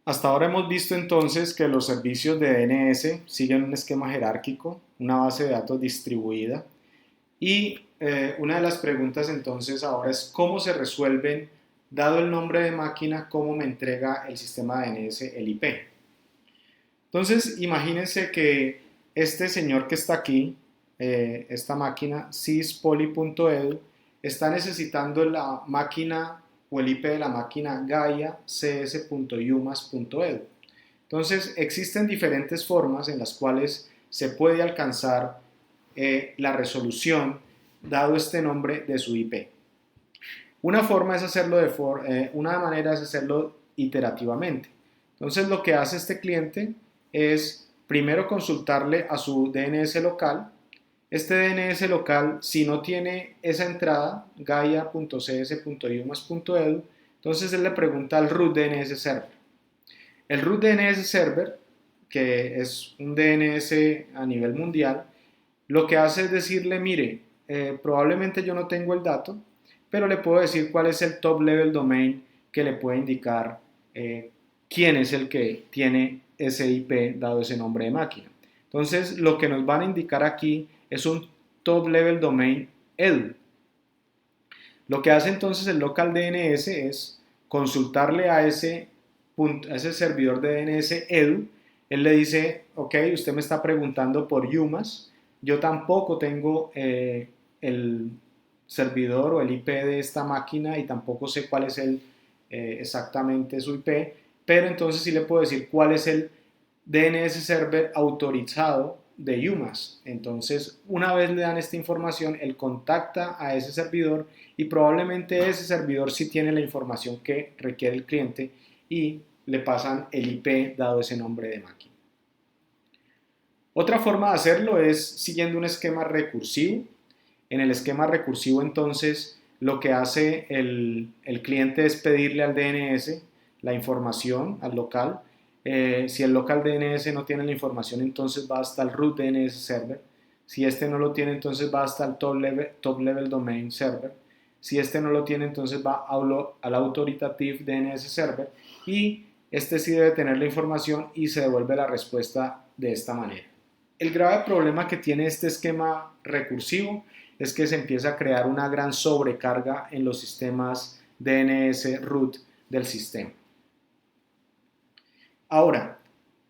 Hasta ahora hemos visto entonces que los servicios de DNS siguen un esquema jerárquico, una base de datos distribuida y una de las preguntas entonces ahora es cómo se resuelven, dado el nombre de máquina, cómo me entrega el sistema de DNS el IP. Entonces imagínense que este señor que está aquí, esta máquina syspoly.edu, está necesitando la máquina o el IP de la máquina gaia cs.umas.edu. Entonces existen diferentes formas en las cuales se puede alcanzar la resolución dado este nombre de su IP. Una forma es hacerlo una manera es hacerlo iterativamente. Entonces lo que hace este cliente es primero consultarle a su DNS local. Este DNS local, si no tiene esa entrada, gaia.cs.umas.edu, entonces él le pregunta al root DNS server. El root DNS server, que es un DNS a nivel mundial, lo que hace es decirle, mire, probablemente yo no tengo el dato, pero le puedo decir cuál es el top level domain que le puede indicar quién es el que tiene ese IP dado ese nombre de máquina. Entonces, lo que nos van a indicar aquí es un top level domain edu. Lo que hace entonces el local DNS es consultarle a ese servidor de DNS edu. Él le dice, ok, usted me está preguntando por UMAS, yo tampoco tengo el servidor o el IP de esta máquina y tampoco sé cuál es exactamente su IP, pero entonces sí le puedo decir cuál es el DNS server autorizado de UMAS. Entonces, una vez le dan esta información, él contacta a ese servidor y probablemente ese servidor sí tiene la información que requiere el cliente y le pasan el IP dado ese nombre de máquina. Otra forma de hacerlo es siguiendo un esquema recursivo. En el esquema recursivo entonces lo que hace el cliente es pedirle al DNS la información, al local. Si el local DNS no tiene la información, entonces va hasta el root DNS server. Si este no lo tiene, entonces va hasta el top level domain server. Si este no lo tiene, entonces va al authoritative DNS server y este sí debe tener la información y se devuelve la respuesta de esta manera. El grave problema que tiene este esquema recursivo es que se empieza a crear una gran sobrecarga en los sistemas DNS root del sistema. Ahora,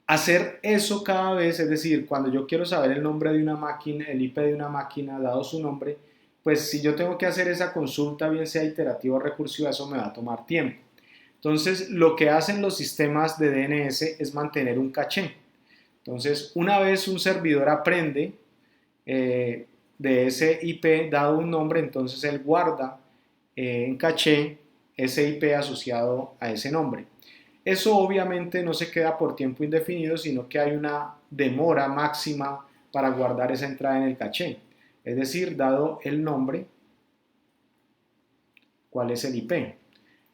hacer eso cada vez, es decir, cuando yo quiero saber el nombre de una máquina, el IP de una máquina, dado su nombre, pues si yo tengo que hacer esa consulta, bien sea iterativa o recursiva, eso me va a tomar tiempo. Entonces, lo que hacen los sistemas de DNS es mantener un caché. Entonces, una vez un servidor aprende de ese IP dado un nombre, entonces él guarda en caché ese IP asociado a ese nombre. Eso obviamente no se queda por tiempo indefinido, sino que hay una demora máxima para guardar esa entrada en el caché. Es decir, dado el nombre, cuál es el IP.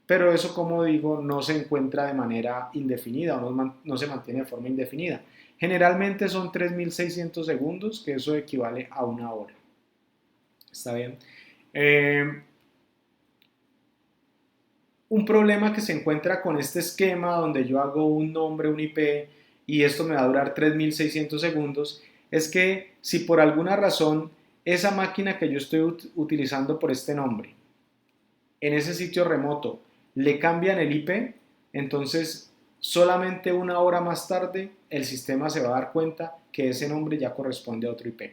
Pero eso, como digo, no se encuentra de manera indefinida o no se mantiene de forma indefinida. Generalmente son 3600 segundos, que eso equivale a una hora. ¿Está bien? Eh, un problema que se encuentra con este esquema donde yo hago un nombre, un IP y esto me va a durar 3600 segundos, es que si por alguna razón esa máquina que yo estoy utilizando por este nombre en ese sitio remoto le cambian el IP, entonces solamente una hora más tarde el sistema se va a dar cuenta que ese nombre ya corresponde a otro IP.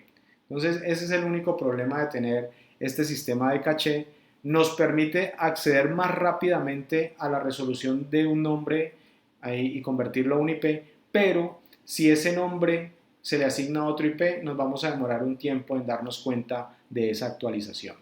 Entonces ese es el único problema de tener este sistema de caché. Nos permite acceder más rápidamente a la resolución de un nombre y convertirlo a un IP, pero si ese nombre se le asigna a otro IP, nos vamos a demorar un tiempo en darnos cuenta de esa actualización.